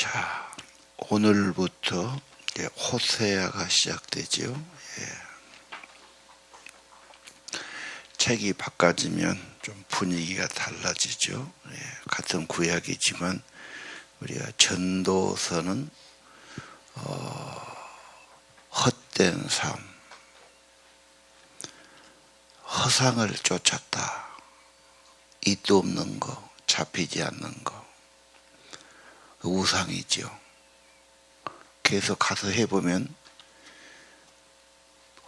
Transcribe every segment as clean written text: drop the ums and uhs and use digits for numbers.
자, 오늘부터 호세아가 시작되죠. 책이 바꿔지면 좀 분위기가 달라지죠. 같은 구약이지만 우리가 전도서는 헛된 삶, 허상을 쫓았다. 이도 없는 거, 잡히지 않는 거, 우상이죠. 계속 가서 해보면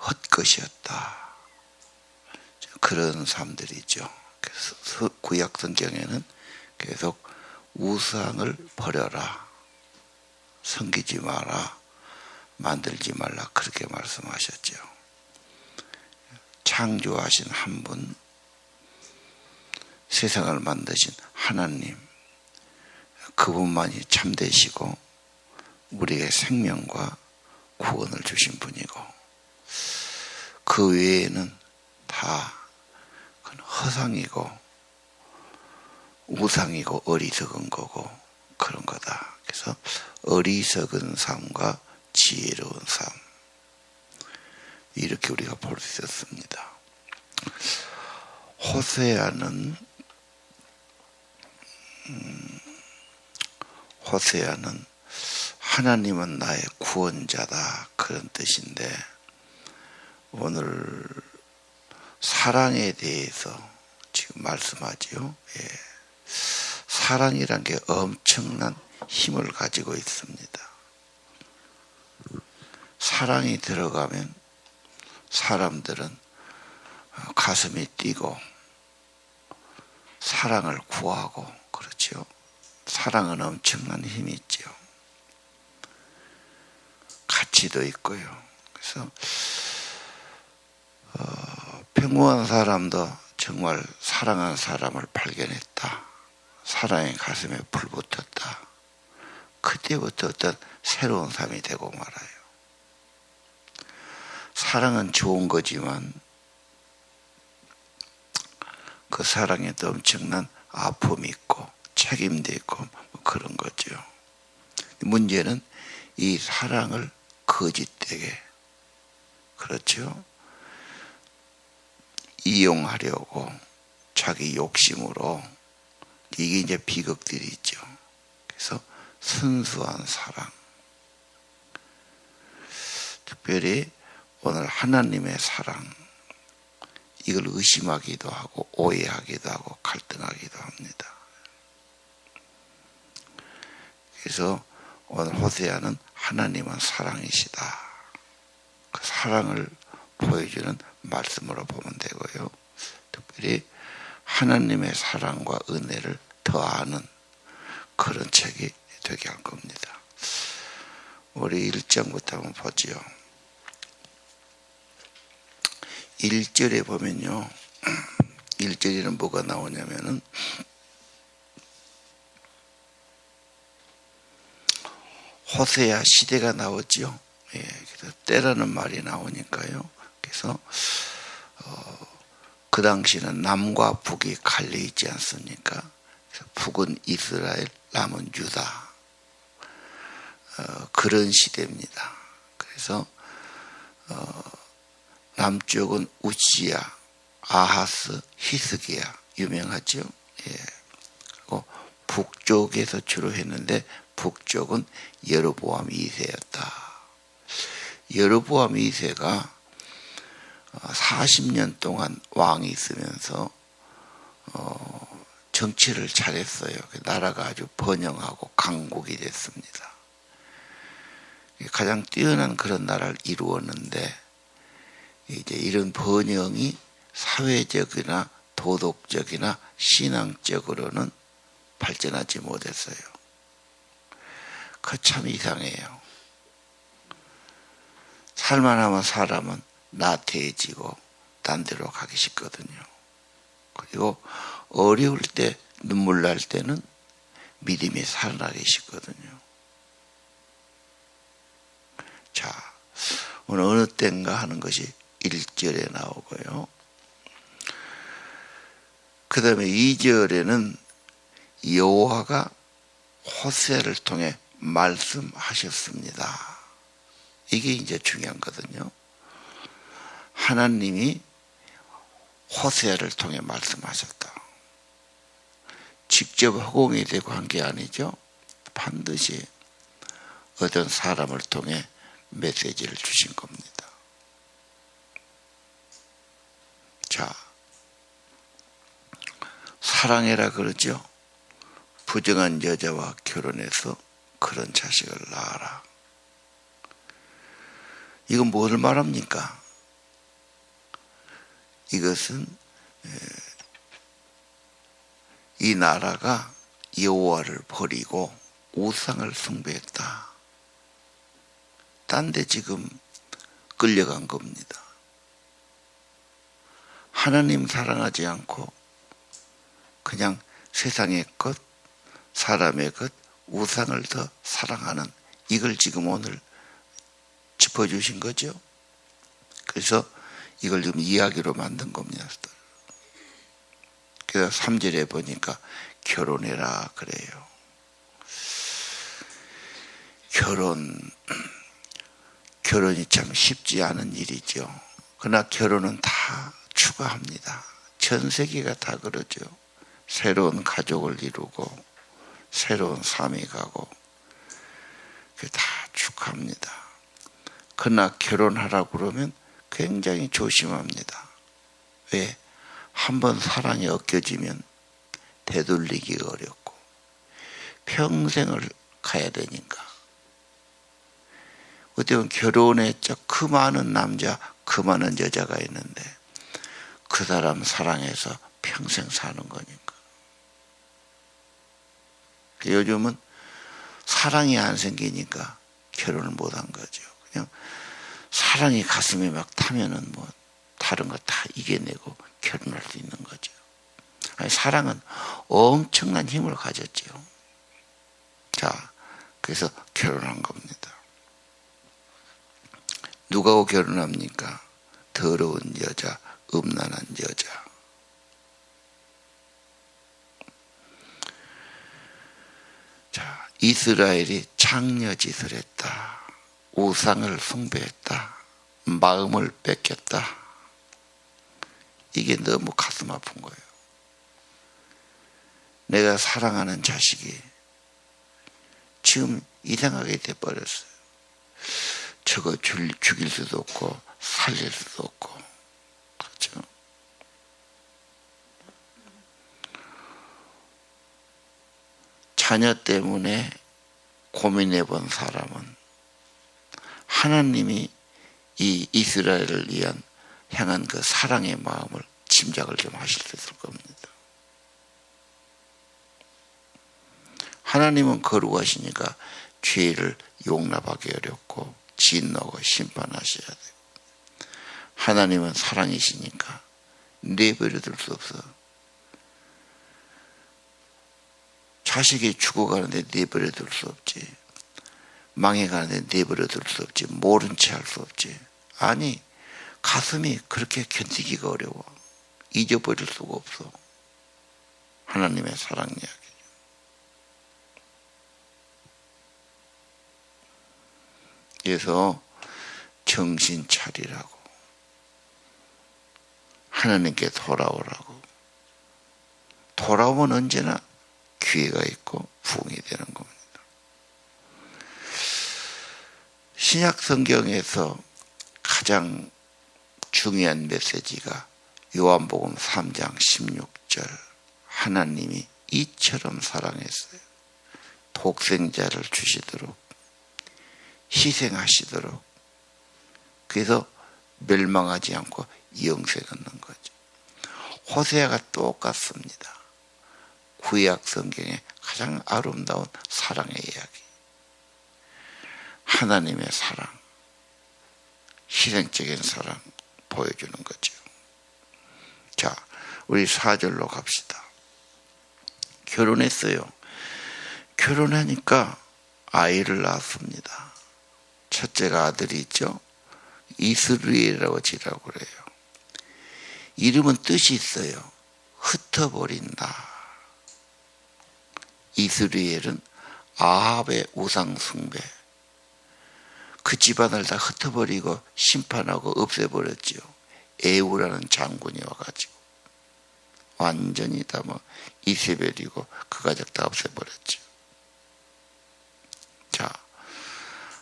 헛것이었다. 그런 삶들이죠. 그래서 구약 성경에는 계속 우상을 버려라, 섬기지 마라, 만들지 말라, 그렇게 말씀하셨죠. 창조하신 한 분, 세상을 만드신 하나님, 그분만이 참되시고 우리의 생명과 구원을 주신 분이고, 그 외에는 다 허상이고 우상이고 어리석은 거고 그런 거다. 그래서 어리석은 삶과 지혜로운 삶, 이렇게 우리가 볼 수 있었습니다. 호세아는 하나님은 나의 구원자다, 그런 뜻인데, 오늘 사랑에 대해서 지금 말씀하지요. 사랑이란 게 엄청난 힘을 가지고 있습니다. 사랑이 들어가면 사람들은 가슴이 뛰고 사랑을 구하고 그렇죠. 사랑은 엄청난 힘이 있죠. 가치도 있고요. 그래서 평범한 사람도 정말 사랑한 사람을 발견했다. 사랑의 가슴에 불 붙었다. 그때부터 어떤 새로운 삶이 되고 말아요. 사랑은 좋은 거지만 그 사랑에도 엄청난 아픔이 있고 책임도 있고 뭐 그런 거죠. 문제는 이 사랑을 거짓되게, 그렇죠, 이용하려고 자기 욕심으로, 이게 이제 비극들이 있죠. 그래서 순수한 사랑, 특별히 오늘 하나님의 사랑, 이걸 의심하기도 하고 오해하기도 하고 갈등하기도 합니다. 그래서 오늘 호세아는 하나님은 사랑이시다, 그 사랑을 보여주는 말씀으로 보면 되고요. 특별히 하나님의 사랑과 은혜를 더 아는 그런 책이 되게 할 겁니다. 우리 1장부터 한번 보지요. 1절에 보면요, 1절에는 뭐가 나오냐면은 호세아 시대가 나오죠. 그래서 때라는 말이 나오니까요. 그래서 그 당시는 남과 북이 갈려 있지 않습니까? 그래서 북은 이스라엘, 남은 유다, 그런 시대입니다. 그래서 남쪽은 우시야, 아하스, 히스기야, 유명하죠. 그리고 북쪽에서 주로 했는데 북쪽은 여로보암 2세였다. 여로보암 2세가 40년 동안 왕이 있으면서 정치를 잘했어요. 나라가 아주 번영하고 강국이 됐습니다. 가장 뛰어난 그런 나라를 이루었는데, 이제 이런 번영이 사회적이나 도덕적이나 신앙적으로는 발전하지 못했어요. 그 참 이상해요. 살만하면 사람은 나태해지고 딴 데로 가기 쉽거든요. 그리고 어려울 때, 눈물 날 때는 믿음이 살아나기 쉽거든요. 자, 오늘 어느 때인가 하는 것이 1절에 나오고요. 그 다음에 2절에는 여호와가 호세아를 통해 말씀하셨습니다. 이게 이제 중요한 거거든요. 하나님이 호세아를 통해 말씀하셨다. 직접 허공이 되고 한 게 아니죠. 반드시 어떤 사람을 통해 메시지를 주신 겁니다. 자, 사랑해라 그러죠. 부정한 여자와 결혼해서 그런 자식을 낳아라. 이건 뭘 말합니까? 이것은 이 나라가 여호와를 버리고 우상을 숭배했다. 딴 데 지금 끌려간 겁니다. 하나님 사랑하지 않고 그냥 세상의 것, 사람의 것, 우상을 더 사랑하는, 이걸 지금 오늘 짚어주신 거죠. 그래서 이걸 지금 이야기로 만든 겁니다. 그래서 3절에 보니까 결혼해라 그래요. 결혼이 참 쉽지 않은 일이죠. 그러나 결혼은 다 추가합니다. 전 세계가 다 그러죠. 새로운 가족을 이루고 새로운 삶이 가고 그게 다 축하합니다. 그러나 결혼하라고 그러면 굉장히 조심합니다. 왜? 한번 사랑이 엮여지면 되돌리기가 어렵고 평생을 가야 되니까. 어떻게 보면 결혼에 그 많은 남자, 그 많은 여자가 있는데 그 사람 사랑해서 평생 사는 거니까. 요즘은 사랑이 안 생기니까 결혼을 못 한 거죠. 그냥 사랑이 가슴에 막 타면은 뭐 다른 거 다 이겨내고 결혼할 수 있는 거죠. 아니, 사랑은 엄청난 힘을 가졌죠. 자, 그래서 결혼한 겁니다. 누가하고 결혼합니까? 더러운 여자, 음란한 여자. 자, 이스라엘이 창녀짓을 했다. 우상을 숭배했다. 마음을 뺏겼다. 이게 너무 가슴 아픈 거예요. 내가 사랑하는 자식이 지금 이상하게 돼버렸어요. 저거 죽일 수도 없고 살릴 수도 없고. 그렇죠? 자녀 때문에 고민해 본 사람은 하나님이 이 이스라엘을 향한 그 사랑의 마음을 짐작을 좀 하실 수 있을 겁니다. 하나님은 거룩하시니까 죄를 용납하기 어렵고 진노하고 심판하셔야 돼요. 하나님은 사랑이시니까 내버려 둘 수 없어. 자식이 죽어가는데 내버려 둘 수 없지. 망해가는데 내버려 둘 수 없지. 모른 채 할 수 없지. 아니, 가슴이 그렇게 견디기가 어려워. 잊어버릴 수가 없어. 하나님의 사랑 이야기. 그래서 정신 차리라고, 하나님께 돌아오라고. 돌아오면 언제나 기회가 있고 부흥이 되는 겁니다. 신약 성경에서 가장 중요한 메시지가 요한복음 3장 16절. 하나님이 이처럼 사랑했어요. 독생자를 주시도록, 희생하시도록. 그래서 멸망하지 않고 영생 얻는 거죠. 호세아가 똑같습니다. 구약 성경의 가장 아름다운 사랑의 이야기. 하나님의 사랑, 희생적인 사랑 보여주는 거죠. 자, 우리 4절로 갑시다. 결혼했어요. 결혼하니까 아이를 낳았습니다. 첫째가 아들이 있죠. 이스라엘이라고 지라고 그래요. 이름은 뜻이 있어요. 흩어버린다. 이스라엘은 아합의 우상 숭배, 그 집안을 다 흩어버리고 심판하고 없애버렸지요. 에우라는 장군이 와가지고 완전히 다 뭐 이세벨이고 그 가족 다 없애버렸죠. 자,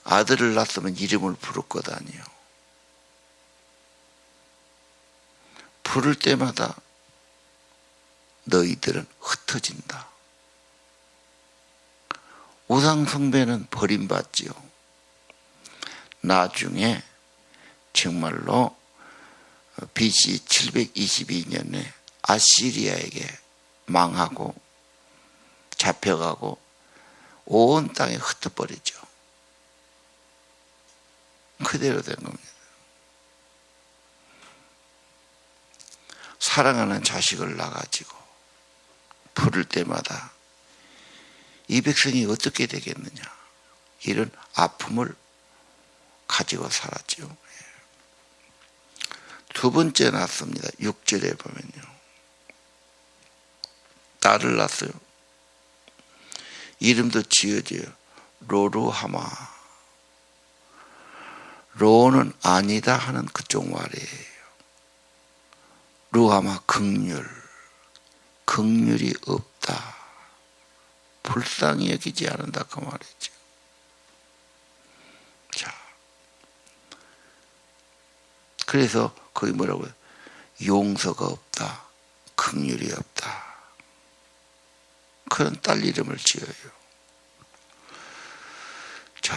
아들을 낳았으면 이름을 부를 것 아니요. 부를 때마다 너희들은 흩어진다. 우상 숭배는 버림받지요. 나중에 정말로 BC 722년에 아시리아에게 망하고 잡혀가고 온 땅에 흩어버리죠. 그대로 된 겁니다. 사랑하는 자식을 낳아가지고 부를 때마다 이 백성이 어떻게 되겠느냐, 이런 아픔을 가지고 살았죠. 두 번째 낳습니다. 6절에 보면요, 딸을 낳았어요. 이름도 지어져요. 로루하마. 로는 아니다 하는 그쪽 말이에요. 루하마 긍휼. 긍휼이 없다, 불쌍히 여기지 않는다, 그 말이죠. 자, 그래서 거기 뭐라고요? 용서가 없다, 긍휼이 없다, 그런 딸 이름을 지어요. 자,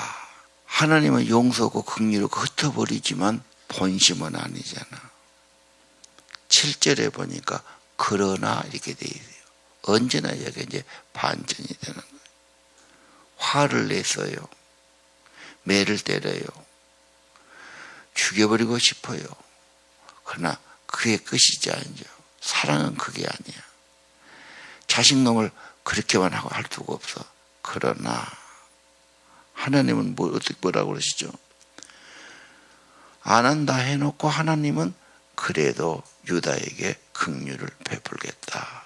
하나님은 용서고 긍휼이고 흩어버리지만 본심은 아니잖아. 7절에 보니까 그러나 이렇게 돼 있어요. 언제나 여기 이제 반전이 되는 거예요. 화를 냈어요. 매를 때려요. 죽여버리고 싶어요. 그러나 그게 끝이지 아니죠. 사랑은 그게 아니야. 자식놈을 그렇게만 하고 할 수가 없어. 그러나 하나님은 뭐라고 그러시죠? 안 한다 해놓고 하나님은 그래도 유다에게 긍휼을 베풀겠다.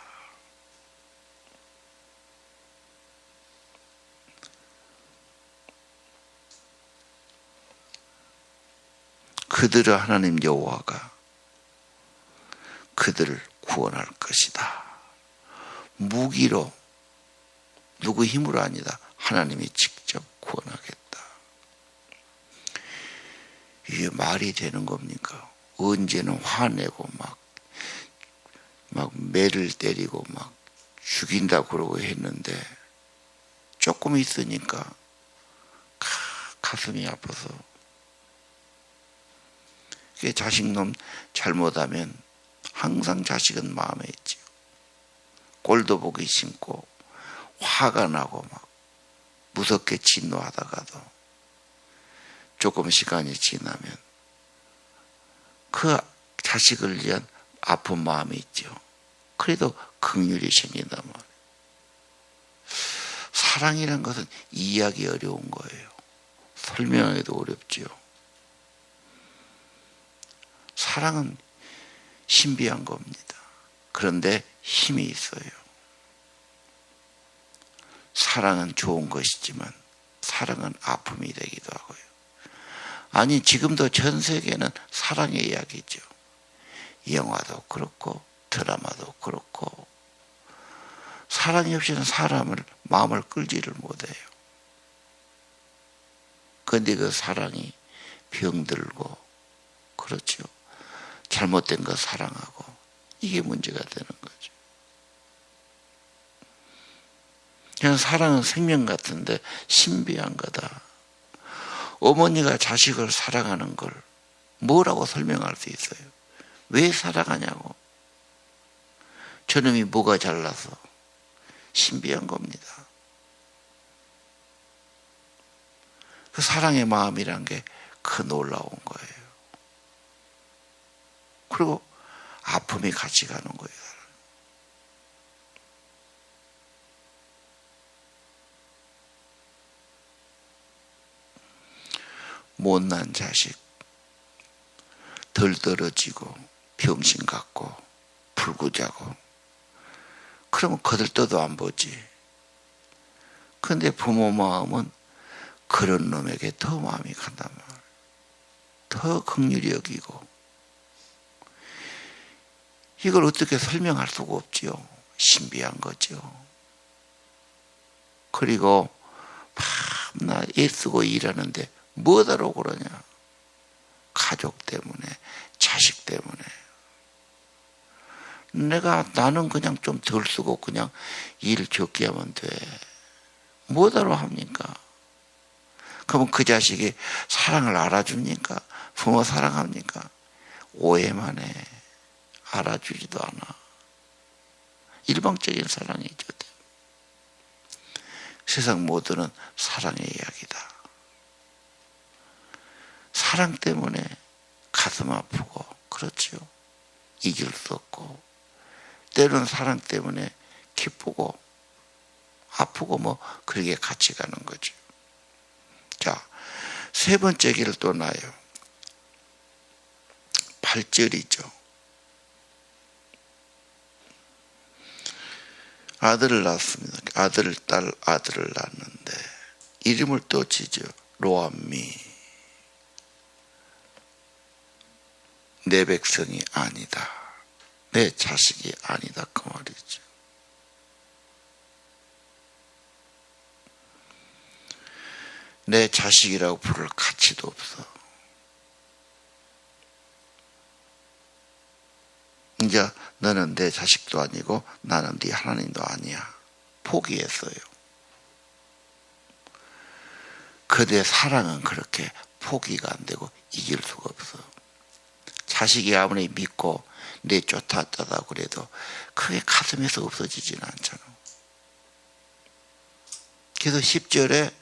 그들을 하나님 여호와가 그들을 구원할 것이다. 무기로, 누구 힘으로 아니다, 하나님이 직접 구원하겠다. 이게 말이 되는 겁니까? 언제는 화내고 막 매를 때리고 막 죽인다고 그러고 했는데 조금 있으니까 가슴이 아파서. 그게 자식놈 잘못하면 항상 자식은 마음에 있지요. 꼴도 보기 싫고 화가 나고 막 무섭게 진노하다가도 조금 시간이 지나면 그 자식을 위한 아픈 마음이 있죠. 그래도 긍휼이 생긴단 말이에요. 사랑이란 것은 이해하기 어려운 거예요. 설명하기도 어렵지요. 사랑은 신비한 겁니다. 그런데 힘이 있어요. 사랑은 좋은 것이지만 사랑은 아픔이 되기도 하고요. 아니, 지금도 전 세계는 사랑의 이야기죠. 영화도 그렇고 드라마도 그렇고 사랑이 없이는 사람을 마음을 끌지를 못해요. 그런데 그 사랑이 병들고, 그렇죠, 잘못된 거 사랑하고, 이게 문제가 되는 거죠. 그냥 사랑은 생명 같은데 신비한 거다. 어머니가 자식을 사랑하는 걸 뭐라고 설명할 수 있어요? 왜 사랑하냐고. 저놈이 뭐가 잘나서. 신비한 겁니다. 그 사랑의 마음이란 게 그 놀라운 거예요. 그리고 아픔이 같이 가는 거예요. 못난 자식, 덜 떨어지고 병신 같고 불구자고, 그러면 거들떠도 안 보지. 그런데 부모 마음은 그런 놈에게 더 마음이 간단 말이에요. 더 긍휼히 여기고. 이걸 어떻게 설명할 수가 없지요. 신비한 거죠. 그리고 밤낮 애쓰고 일하는데 뭐하러 그러냐. 가족 때문에, 자식 때문에. 나는 그냥 좀 덜 쓰고 그냥 일 적게 하면 돼. 뭐하러 합니까? 그러면 그 자식이 사랑을 알아줍니까? 부모 사랑합니까? 오해만 해. 알아주지도 않아. 일방적인 사랑이죠. 세상 모두는 사랑의 이야기다. 사랑 때문에 가슴 아프고, 그렇죠. 이길 수 없고, 때로는 사랑 때문에 기쁘고 아프고 뭐 그렇게 같이 가는 거죠. 자, 세 번째 길을 또 나요. 8절이죠. 아들을 낳았습니다. 아들을 낳았는데 이름을 또 지죠. 로암미. 내 백성이 아니다. 내 자식이 아니다. 그 말이죠. 내 자식이라고 부를 가치도 없어. 이제 너는 내 자식도 아니고 나는 네 하나님도 아니야. 포기했어요. 그대 사랑은 그렇게 포기가 안 되고 이길 수가 없어. 자식이 아무리 믿고 내쫓았다고 그래도 그게 가슴에서 없어지지는 않잖아. 그래서 10절에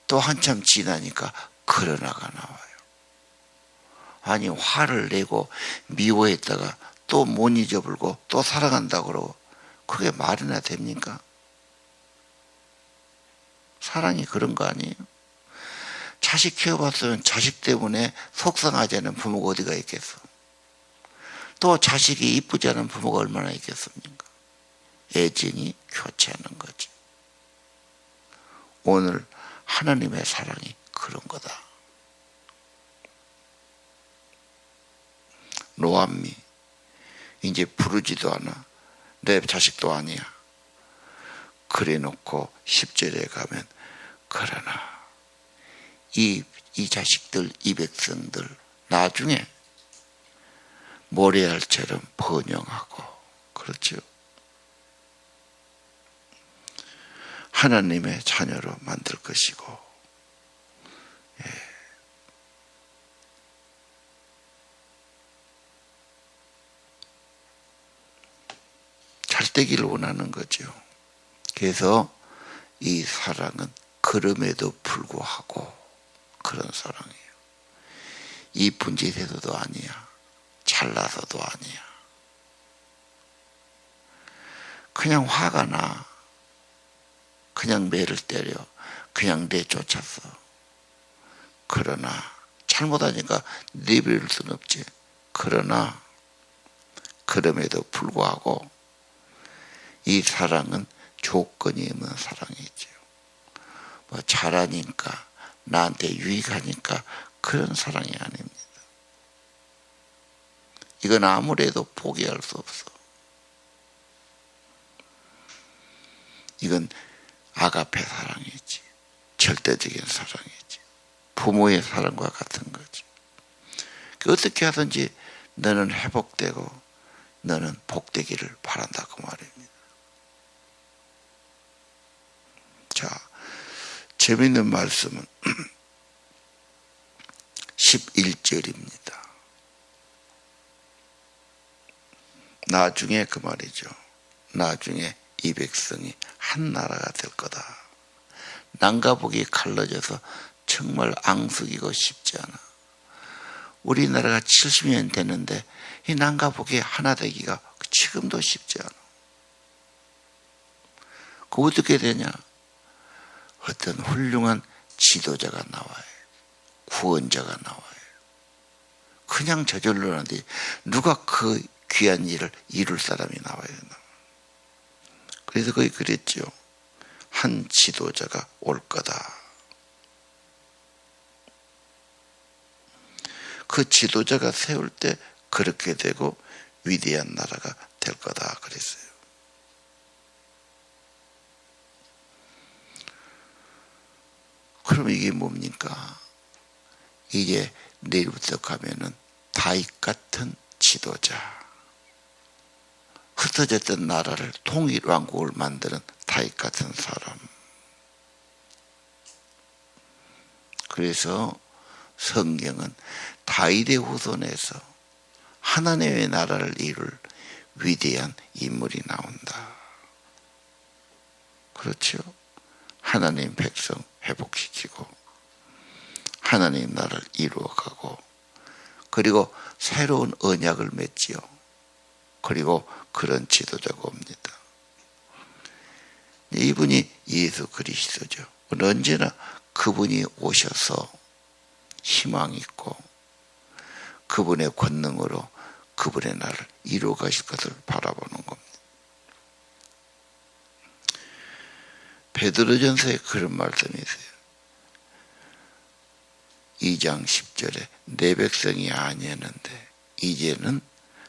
또 한참 지나니까 그러나가 나와요. 아니 화를 내고 미워했다가 또 못 잊어버리고 또 사랑한다고 그러고 그게 말이나 됩니까? 사랑이 그런 거 아니에요? 자식 키워봤으면 자식 때문에 속상하지 않은 부모가 어디가 있겠어? 또 자식이 이쁘지 않은 부모가 얼마나 있겠습니까? 애정이 교체하는 거지. 오늘 하나님의 사랑이 그런 거다. 노암미 이제 부르지도 않아. 내 자식도 아니야. 그래 놓고 10절에 가면 그러나 이 자식들, 이 백성들 나중에 모래알처럼 번영하고, 그렇죠. 하나님의 자녀로 만들 것이고, 잘 되기를 원하는 거죠. 그래서 이 사랑은 그럼에도 불구하고 그런 사랑이에요. 이쁜 짓에서도 아니야. 잘나서도 아니야. 그냥 화가 나. 그냥 매를 때려. 그냥 내쫓았어. 그러나 잘못하니까 내버릴 수는 없지. 그러나 그럼에도 불구하고 이 사랑은 조건이 없는 사랑이죠. 뭐 잘하니까 나한테 유익하니까 그런 사랑이 아닙니다. 이건 아무래도 포기할 수 없어. 이건 아가페 사랑이지. 절대적인 사랑이지. 부모의 사랑과 같은 거지. 어떻게 하든지 너는 회복되고 너는 복되기를 바란다 그 말입니다. 자, 재미있는 말씀은 11절입니다. 나중에 그 말이죠. 나중에 이 백성이 한 나라가 될 거다. 남과 북이 갈라져서 정말 앙숙이고 쉽지 않아. 우리나라가 70년 됐는데 이 남과 북이 하나 되기가 지금도 쉽지 않아. 그 어떻게 되냐? 어떤 훌륭한 지도자가 나와요. 구원자가 나와요. 그냥 저절로 하는데 누가 그 귀한 일을 이룰 사람이 나와요. 그래서 거기 그랬죠. 한 지도자가 올 거다. 그 지도자가 세울 때 그렇게 되고 위대한 나라가 될 거다 그랬어요. 그럼 이게 뭡니까? 이제 내일부터 가면은 다윗 같은 지도자, 흩어졌던 나라를 통일왕국을 만드는 다윗 같은 사람. 그래서 성경은 다윗의 후손에서 하나님의 나라를 이룰 위대한 인물이 나온다. 그렇죠? 하나님 백성 회복시키고 하나님 나라를 이루어가고 그리고 새로운 언약을 맺지요. 그리고 그런 지도자가 옵니다. 이분이 예수 그리스도죠. 언제나 그분이 오셔서 희망 있고 그분의 권능으로 그분의 나라를 이루어 가실 것을 바라보는 겁니다. 베드로전서에 그런 말씀이 있어요. 2장 10절에 내 백성이 아니었는데 이제는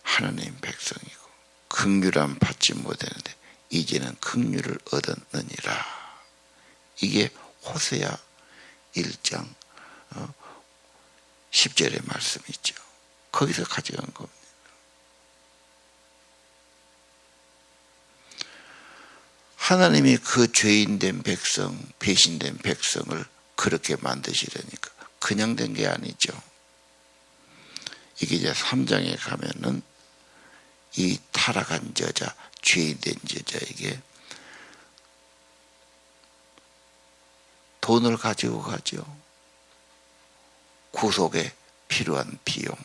하나님 백성이고 긍휼함 받지 못했는데 이제는 긍휼을 얻었느니라. 이게 호세아 1장 10절의 말씀이죠. 거기서 가져간 겁니다. 하나님이 그 죄인된 백성, 배신된 백성을 그렇게 만드시려니까 그냥 된 게 아니죠. 이게 이제 3장에 가면은 이 타락한 여자, 죄인된 여자에게 돈을 가지고 가죠. 구속에 필요한 비용.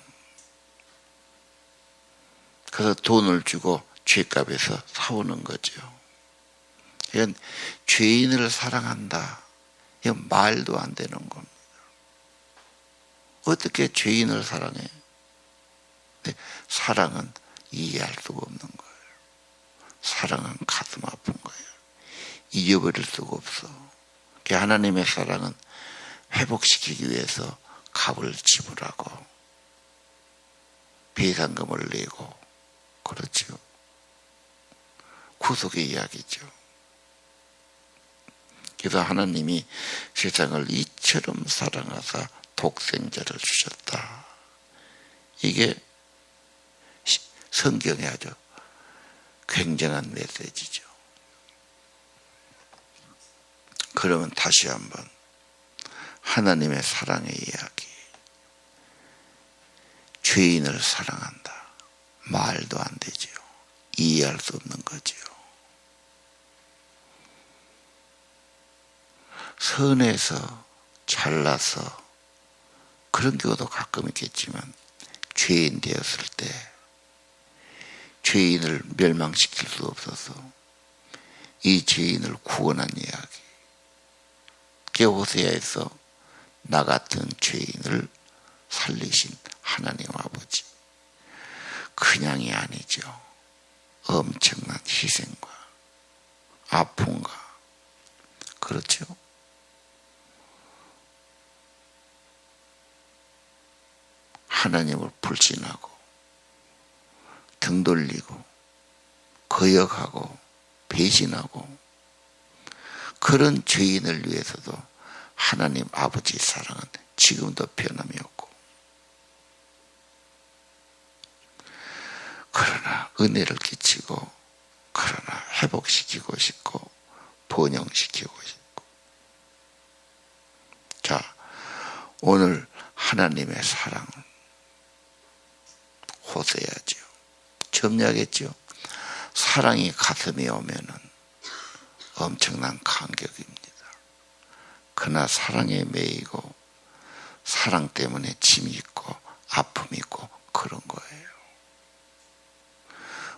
그래서 돈을 주고 죄값에서 사오는 거죠. 이건 죄인을 사랑한다. 이건 말도 안 되는 겁니다. 어떻게 죄인을 사랑해? 사랑은 이해할 수가 없는 거예요. 사랑은 가슴 아픈 거예요. 잊어버릴 수가 없어. 하나님의 사랑은 회복시키기 위해서 값을 지불하고 배상금을 내고 그렇죠. 구속의 이야기죠. 그래서 하나님이 세상을 이처럼 사랑하사 독생자를 주셨다. 이게 성경의 아주 굉장한 메시지죠. 그러면 다시 한번 하나님의 사랑의 이야기. 죄인을 사랑한다. 말도 안 되죠. 이해할 수 없는 거죠. 선해서 잘나서 그런 경우도 가끔 있겠지만 죄인 되었을 때 죄인을 멸망시킬 수 없어서 이 죄인을 구원한 이야기. 호세아에서 나 같은 죄인을 살리신 하나님 아버지. 그냥이 아니죠. 엄청난 희생과 아픔과 그렇죠. 하나님을 불신하고 등 돌리고 거역하고 배신하고 그런 죄인을 위해서도 하나님 아버지의 사랑은 지금도 변함이 없고 그러나 은혜를 끼치고 그러나 회복시키고 싶고 번영시키고 싶고 자 오늘 하나님의 사랑은 호세아죠. 점략했죠. 사랑이 가슴에 오면은 엄청난 감격입니다. 그러나 사랑에 매이고 사랑 때문에 짐이 있고 아픔이 있고 그런 거예요.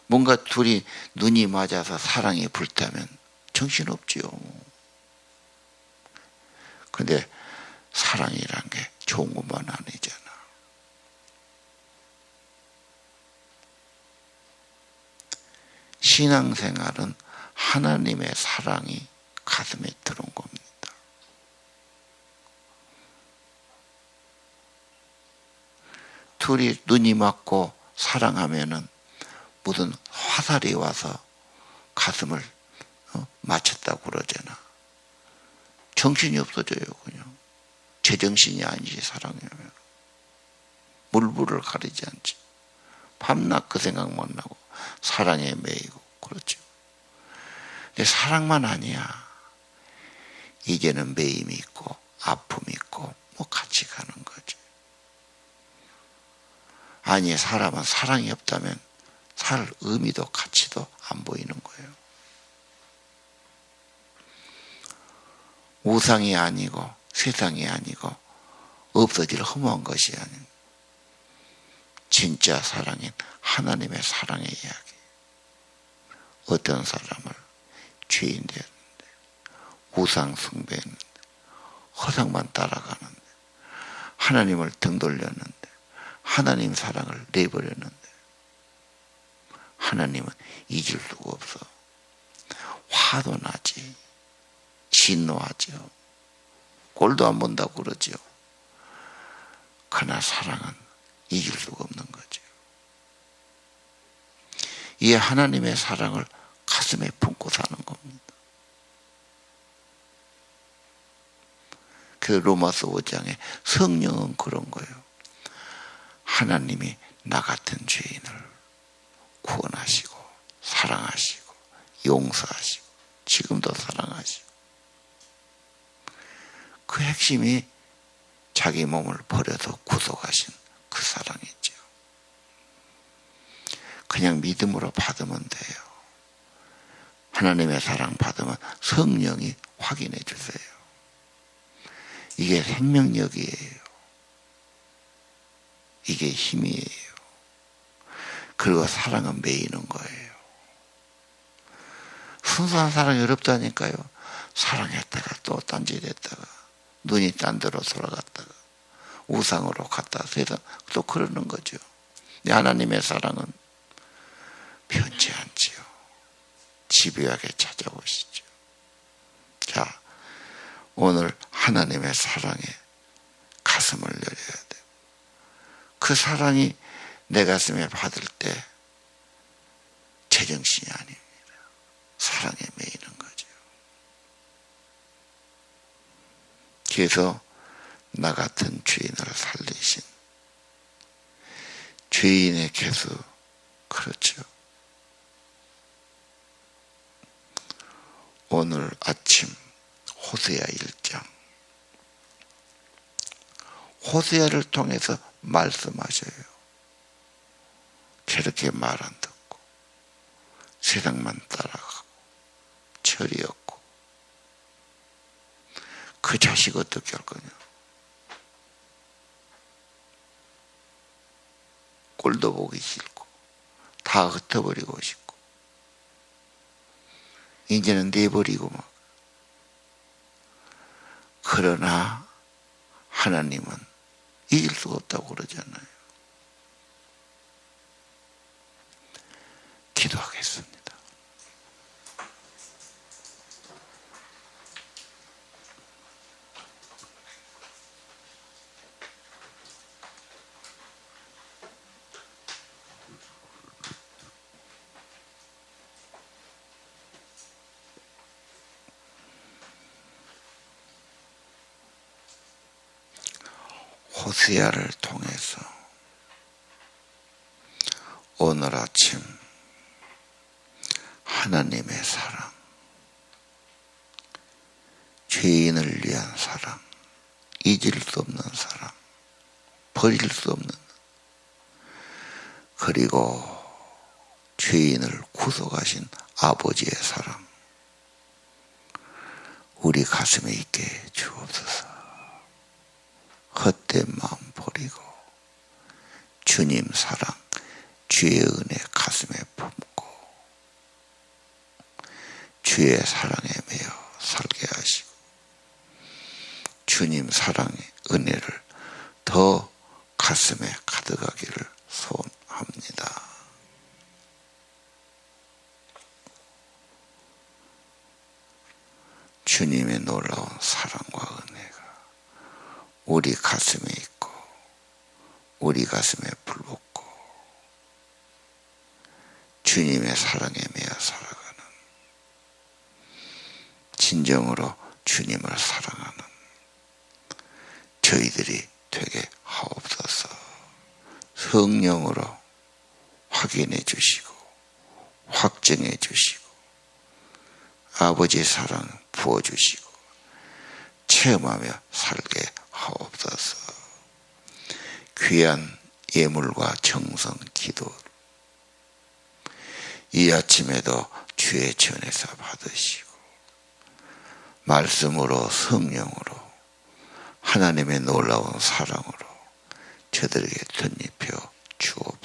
뭔가 둘이 눈이 맞아서 사랑이 불타면 정신없지요. 근데 사랑이란 게 좋은 것만 아니잖아. 신앙생활은 하나님의 사랑이 가슴에 들어온 겁니다. 둘이 눈이 맞고 사랑하면은 무슨 화살이 와서 가슴을 맞췄다고 그러잖아. 정신이 없어져요. 그냥 제정신이 아니지. 사랑하면 물불을 가리지 않지. 밤낮 그 생각만 나고 사랑에 매이고 그렇죠. 근데 사랑만 아니야. 이제는 매임이 있고 아픔이 있고 뭐 같이 가는 거지. 아니, 사람은 사랑이 없다면 살 의미도 가치도 안 보이는 거예요. 우상이 아니고 세상이 아니고 없어질 허무한 것이 아닌 진짜 사랑인 하나님의 사랑의 이야기. 어떤 사람을 죄인 되었는데, 우상 숭배했는데, 허상만 따라가는데, 하나님을 등 돌렸는데, 하나님 사랑을 내버렸는데, 하나님은 잊을 수가 없어. 화도 나지, 진노하죠. 꼴도 안 본다고 그러죠. 그러나 사랑은 잊을 수가 없는 거죠. 이 하나님의 사랑을 가슴에 품고 사는 겁니다. 그 로마서 5장에 성령은 그런 거예요. 하나님이 나 같은 죄인을 구원하시고 사랑하시고 용서하시고 지금도 사랑하시고, 그 핵심이 자기 몸을 버려서 구속하신 그 사랑이죠. 그냥 믿음으로 받으면 돼요. 하나님의 사랑 받으면 성령이 확인해 주세요. 이게 생명력이에요. 이게 힘이에요. 그리고 사랑은 매이는 거예요. 순수한 사랑이 어렵다니까요. 사랑했다가 또 딴짓했다가 눈이 딴 데로 돌아갔다가 우상으로 갔다 세상 또 그러는 거죠. 하나님의 사랑은 변치 않지요. 집요하게 찾아오시죠. 자, 오늘 하나님의 사랑에 가슴을 열어야 돼요. 그 사랑이 내 가슴에 받을 때 제정신이 아닙니다. 사랑에 매이는 거죠. 그래서 나 같은 죄인을 살리신 죄인의 개수, 그렇죠. 오늘 아침 호세아 1장, 호세아를 통해서 말씀하셔요. 저렇게 말 안 듣고 세상만 따라가고 철이 없고 그 자식 어떻게 할 거냐. 꼴도 보기 싫고 다 흩어버리고 싶고 이제는 내버리고 막. 그러나 하나님은 이길 수가 없다고 그러잖아요. 기도하겠습니다. 호세아를 통해서 오늘 아침 하나님의 사랑, 죄인을 위한 사랑, 잊을 수 없는 사랑, 버릴 수 없는, 그리고 죄인을 구속하신 아버지의 사랑, 우리 가슴에 있게 주옵소서. 헛된 마음 버리고 주님 사랑, 주의 은혜 가슴에 품고 주의 사랑에 매여 살게 하시고 주님 사랑의 은혜를 더 가슴에 가득하기를 소원합니다. 주님의 놀라운 사랑과 은혜가 우리 가슴에 있고 우리 가슴에 불붙고 주님의 사랑에 매여 살아가는, 진정으로 주님을 사랑하는 저희들이 되게 하옵소서. 성령으로 확인해 주시고 확증해 주시고 아버지의 사랑 부어주시고 체험하며 살게 하옵소서. 귀한 예물과 정성 기도 이 아침에도 주의 전에서 받으시고 말씀으로 성령으로 하나님의 놀라운 사랑으로 저들에게 덧입혀 주옵소서.